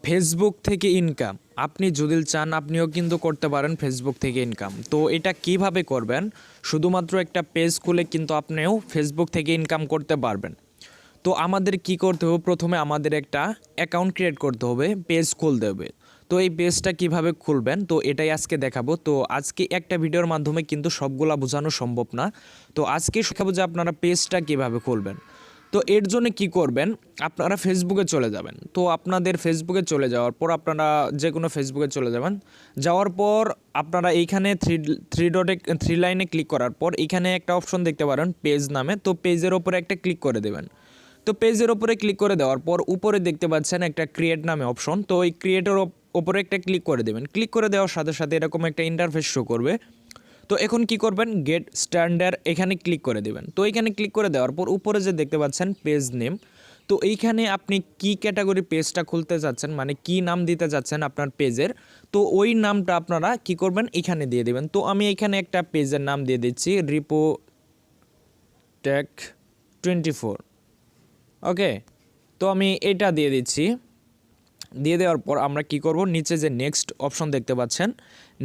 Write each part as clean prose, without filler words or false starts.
Facebook থেকে income আপনি যদি চান আপনিও কিন্তু করতে পারেন ফেসবুক থেকে ইনকাম। তো এটা কিভাবে করবেন? শুধুমাত্র একটা পেজ খুলে কিন্তু আপনিও ফেসবুক থেকে ইনকাম করতে পারবেন। তো আমাদের কি করতে হবে? প্রথমে আমাদের একটা অ্যাকাউন্ট ক্রিয়েট করতে হবে, পেজ খুলতে হবে। তো এই পেজটা কিভাবে খুলবেন তো এটাই আজকে দেখাবো। তো আজকে একটা ভিডিওর মাধ্যমে কিন্তু সবগুলা বোঝানো সম্ভব না। তো আজকে শেখাবো যে আপনারা পেজটা কিভাবে খুলবেন। তো এর জন্য কি করবেন, আপনারা ফেসবুকে চলে যাবেন। তো আপনাদের ফেসবুকে চলে যাওয়ার পর আপনারা যে কোনো ফেসবুকে চলে যাবেন। যাওয়ার পর আপনারা এইখানে থ্রি লাইনে ক্লিক করার পর এখানে একটা অপশন দেখতে পারেন পেজ নামে। তো পেজের ওপরে একটা ক্লিক করে দেবেন। তো পেজের ওপরে ক্লিক করে দেওয়ার পর উপরে দেখতে পাচ্ছেন একটা ক্রিয়েট নামে অপশন। তো এই ক্রিয়েটের ওপরে একটা ক্লিক করে দেবেন। ক্লিক করে দেওয়ার সাথে সাথে এরকম একটা ইন্টারফেস শো করবে। তো এখন কি করবেন, গেট স্ট্যান্ডার্ড এখানে ক্লিক করে দেবেন। তো এখানে ক্লিক করে দেওয়ার পর উপরে যে দেখতে পাচ্ছেন পেজ নেম, তো এইখানে আপনি কি ক্যাটাগরি পেজটা খুলতে যাচ্ছেন, মানে কি নাম দিতে যাচ্ছেন আপনার পেজের, তো ওই নামটা আপনারা কি করবেন এখানে দিয়ে দেবেন। তো আমি এখানে একটা পেজের নাম দিয়ে দিচ্ছি রিপো টেক 24। ওকে, তো আমি এটা দিয়ে দিচ্ছি। দিয়ে দেওয়ার পর আমরা কি করব, নিচে যে নেক্সট অপশন দেখতে পাচ্ছেন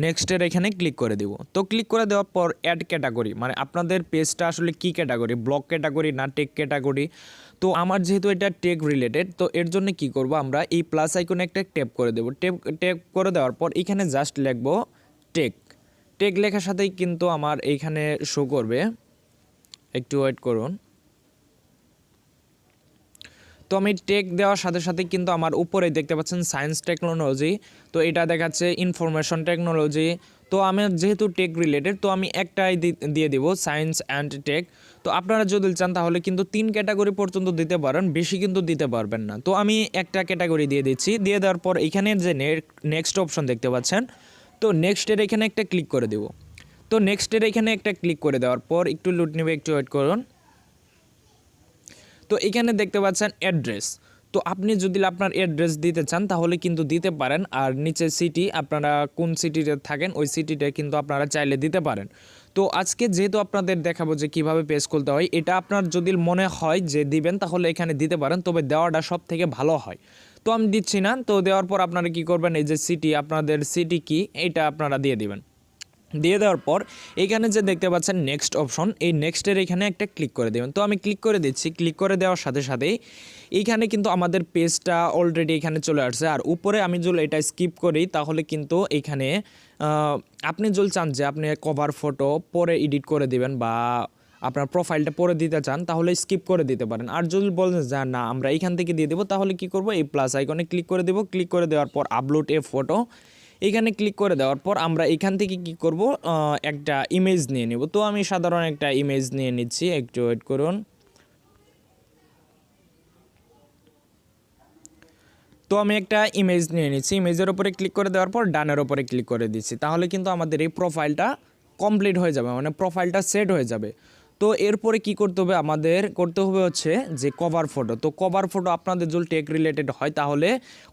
নেক্সটের এখানে ক্লিক করে দেব। তো ক্লিক করে দেওয়ার পর অ্যাড ক্যাটাগরি, মানে আপনাদের পেজটা আসলে কি ক্যাটাগরি, ব্লগ ক্যাটাগরি না টেক ক্যাটাগরি। তো আমার যেহেতু এটা টেক রিলেটেড, তো এর জন্য কি করব, আমরা এই প্লাস আইকনে একটা ট্যাপ করে দেব। ট্যাপ করে দেওয়ার পর এখানে জাস্ট লিখব টেক। টেক লেখার সাথেই কিন্তু আমার এইখানে শো করবে, একটু ওয়েট করুন। তো আমি টেক দেওয়ার সাথে সাথে কিন্তু আমার উপরে দেখতে পাচ্ছেন সায়েন্স টেকনোলজি, তো এটা দেখাচ্ছে ইনফরমেশন টেকনোলজি। তো আমি যেহেতু টেক রিলেটেড, তো আমি একটাই দিয়ে দিব সায়েন্স অ্যান্ড টেক। তো আপনারা যদি চান তাহলে কিন্তু 3 ক্যাটাগরি পর্যন্ত দিতে পারেন, বেশি কিন্তু দিতে পারবেন না। তো আমি একটা ক্যাটাগরি দিয়ে দিচ্ছি। দিয়ে দেওয়ার পর এখানে যে নেক্সট অপশন দেখতে পাচ্ছেন, তো নেক্সটের এখানে একটা ক্লিক করে দেব। তো নেক্সটের এখানে একটা ক্লিক করে দেওয়ার পর একটু লুট নেবে, একটু ওয়েট করুন। তো এখানে দেখতে পাচ্ছেন অ্যাড্রেস। তো আপনি যদি আপনার অ্যাড্রেস দিতে চান তাহলে কিন্তু দিতে পারেন, আর নিচে সিটি, আপনারা কোন সিটিতে থাকেন ওই সিটিটা কিন্তু আপনারা চাইলে দিতে পারেন। তো আজকে যেহেতু আপনাদের দেখাবো যে কিভাবে পেজ খুলতে হয়, এটা আপনার যদি মনে হয় যে দিবেন তাহলে এখানে দিতে পারেন, তবে দেওয়াটা সব থেকে ভালো হয়। তো আমি দিচ্ছি না। তো দেওয়ার পর আপনারা কি করবেন, এই যে সিটি, আপনাদের সিটি কি এটা আপনারা দিয়ে দিবেন। দিয়ে দেওয়ার পর এখানে যে দেখতে পাচ্ছেন নেক্সট অপশন, এই নেক্সটের এখানে একটা ক্লিক করে দেবেন। তো আমি ক্লিক করে দিচ্ছি। ক্লিক করে দেওয়ার সাথে সাথেই এইখানে কিন্তু আমাদের পেজটা অলরেডি এখানে চলে আসছে। আর উপরে আমি যদি এটা স্কিপ করি তাহলে কিন্তু এখানে আপনি যদি চান যে আপনি কভার ফটো পরে এডিট করে দিবেন বা আপনার প্রোফাইলটা পরে দিতে চান তাহলে স্কিপ করে দিতে পারেন। আর যদি বলেন যে না আমরা এইখান থেকে দিয়ে দেবো, তাহলে কি করব, এই প্লাস আইকনে ক্লিক করে দেবো। ক্লিক করে দেওয়ার পর আপলোড এ ফটো এখানে ক্লিক করে দেওয়ার পর আমরা এখান থেকে কি করব, একটা ইমেজ নিয়ে নেব। তো আমি সাধারণ একটা ইমেজ নিয়ে নিচ্ছি, একটু ওয়েট করুন। তো আমি একটা ইমেজ নিয়ে নিচ্ছি। ইমেজের উপরে ক্লিক করে দেওয়ার পর ডানের উপরে ক্লিক করে দিচ্ছি। তাহলে কিন্তু আমাদের এই প্রোফাইলটা কমপ্লিট হয়ে যাবে, মানে প্রোফাইলটা সেট হয়ে যাবে। তো এরপরে কি করতে হবে, আমাদের করতে হবে হচ্ছে যে কভার ফটো। তো কভার ফটো আপনাদের যদি টেক রিলেটেড হয় তাহলে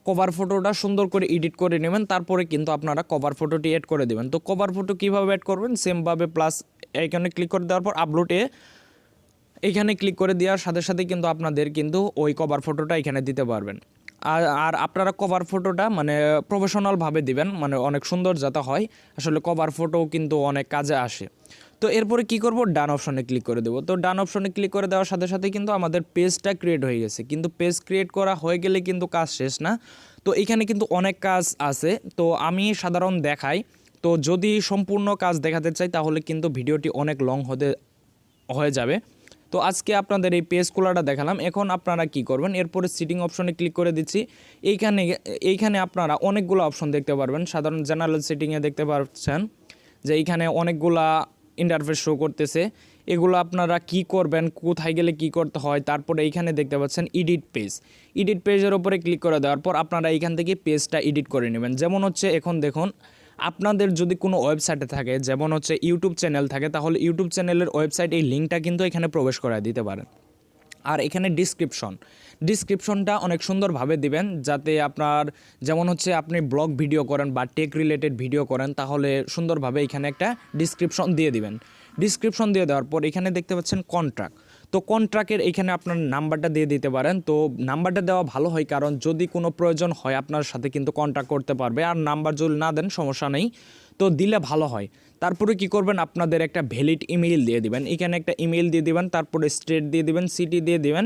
কভার ফটোটা সুন্দর করে এডিট করে নেবেন, তারপরে কিন্তু আপনারা কভার ফটোটি অ্যাড করে দেবেন। তো কভার ফটো কীভাবে অ্যাড করবেন, সেমভাবে প্লাস এখানে ক্লিক করে দেওয়ার পর আপলোডে এখানে ক্লিক করে দেওয়ার সাথে সাথে কিন্তু আপনাদের কিন্তু ওই কভার ফটোটা এখানে দিতে পারবেন। আর আপনারা কভার ফটোটা মানে প্রফেশনালভাবে দিবেন, মানে অনেক সুন্দর যাতে হয়। আসলে কভার ফটোও কিন্তু অনেক কাজে আসে। তো এরপরে কি করব, ডান অপশনে ক্লিক করে দেবো। তো ডান অপশনে ক্লিক করে দেওয়ার সাথে সাথে কিন্তু আমাদের পেজটা ক্রিয়েট হয়ে গেছে। কিন্তু পেজ ক্রিয়েট করা হয়ে গেলে কিন্তু কাজ শেষ না। তো এখানে কিন্তু অনেক কাজ আছে, তো আমি সাধারণ দেখাই। তো যদি সম্পূর্ণ কাজ দেখাতে চাই তাহলে কিন্তু ভিডিওটি অনেক লং হয়ে যাবে। তো আজকে আপনাদের এই পেজ খোলাটা দেখালাম। এখন আপনারা কি করবেন, এরপরে সিটিং অপশনে ক্লিক করে দিচ্ছি। এইখানে আপনারা অনেকগুলো অপশন দেখতে পারবেন। সাধারণ জেনারেল সিটিংয়ে দেখতে পাচ্ছেন যে এইখানে অনেকগুলা ইন্টারফেস শো করতেছে। এগুলো আপনারা কি করবেন, কোথায় গেলে কি করতে হয়। তারপরে এইখানে দেখতে পাচ্ছেন এডিট পেজ। এডিট পেজের উপরে ক্লিক করে দেওয়ার পর আপনারা এইখান থেকে পেজটা এডিট করে নেবেন। যেমন হচ্ছে এখন দেখুন, আপনাদের যদি কোনো ওয়েবসাইটে থাকে, যেমন হচ্ছে ইউটিউব চ্যানেল থাকে, তাহলে ইউটিউব চ্যানেলের ওয়েবসাইট এই লিঙ্কটা কিন্তু এখানে প্রবেশ করায় দিতে পারেন। আর এখানে ডিসক্রিপশনটা অনেক সুন্দরভাবে দিবেন, যাতে আপনার যেমন হচ্ছে আপনি ব্লগ ভিডিও করেন বা টেক রিলেটেড ভিডিও করেন, তাহলে সুন্দরভাবে এখানে একটা ডিসক্রিপশন দিয়ে দিবেন। ডিসক্রিপশন দিয়ে দেওয়ার পর এখানে দেখতে পাচ্ছেন কন্ট্রাক্ট। তো কন্ট্রাক্টের এখানে আপনার নাম্বারটা দিয়ে দিতে পারেন। তো নাম্বারটা দেওয়া ভালো হয়, কারণ যদি কোনো প্রয়োজন হয় আপনার সাথে কিন্তু কন্ট্যাক্ট করতে পারবে। আর নাম্বার যদি না দেন সমস্যা নেই, তো দিলে ভালো হয়। তারপরে কি করবেন, আপনাদের একটা ভ্যালিড ইমেইল দিয়ে দিবেন। এখানে একটা ইমেইল দিয়ে দিবেন, তারপরে স্টেট দিয়ে দিবেন, সিটি দিয়ে দিবেন,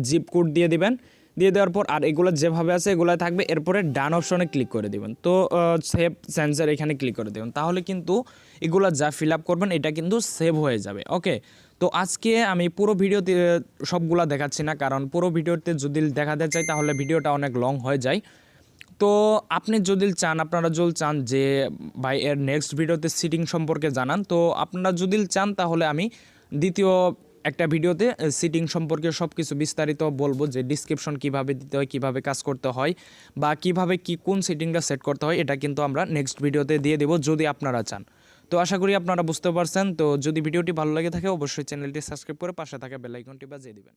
জিপ কোড দিয়ে দিবেন। দিয়ে দেওয়ার পর আর এগুলো যেভাবে আছে এগুলো থাকবে। এরপরে ডান অপশনে ক্লিক করে দিবেন। তো সেভ সেন্সার এখানে ক্লিক করে দেবেন, তাহলে কিন্তু এগুলো যা ফিল আপ করবেন এটা কিন্তু সেভ হয়ে যাবে। ওকে, তো আজকে আমি পুরো ভিডিওতে সবগুলা দেখাচ্ছি না, কারণ পুরো ভিডিওতে যদি দেখাতে চাই তাহলে ভিডিওটা অনেক লং হয়ে যায়। তো আপনি যদি চান, আপনারা যদি চান যে ভাই এর নেক্সট ভিডিওতে সিটিং সম্পর্কে জানান, তো আপনারা যদি চান তাহলে আমি দ্বিতীয় একটা ভিডিওতে সিটিং সম্পর্কে সব কিছু বিস্তারিত বলবো, যে ডিসক্রিপশন কিভাবে দিতে হয়, কিভাবে কাজ করতে হয়, বা কিভাবে কোন সেটিংটা সেট করতে হয়, এটা কিন্তু আমরা নেক্সট ভিডিওতে দিয়ে দেবো যদি আপনারা চান। তো আশা করি আপনারা বুঝতে পারছেন। তো যদি ভিডিওটি ভালো লাগে থাকে অবশ্যই চ্যানেলটি সাবস্ক্রাইব করে পাশে থাকা বেল আইকনটি বাজিয়ে দিবেন।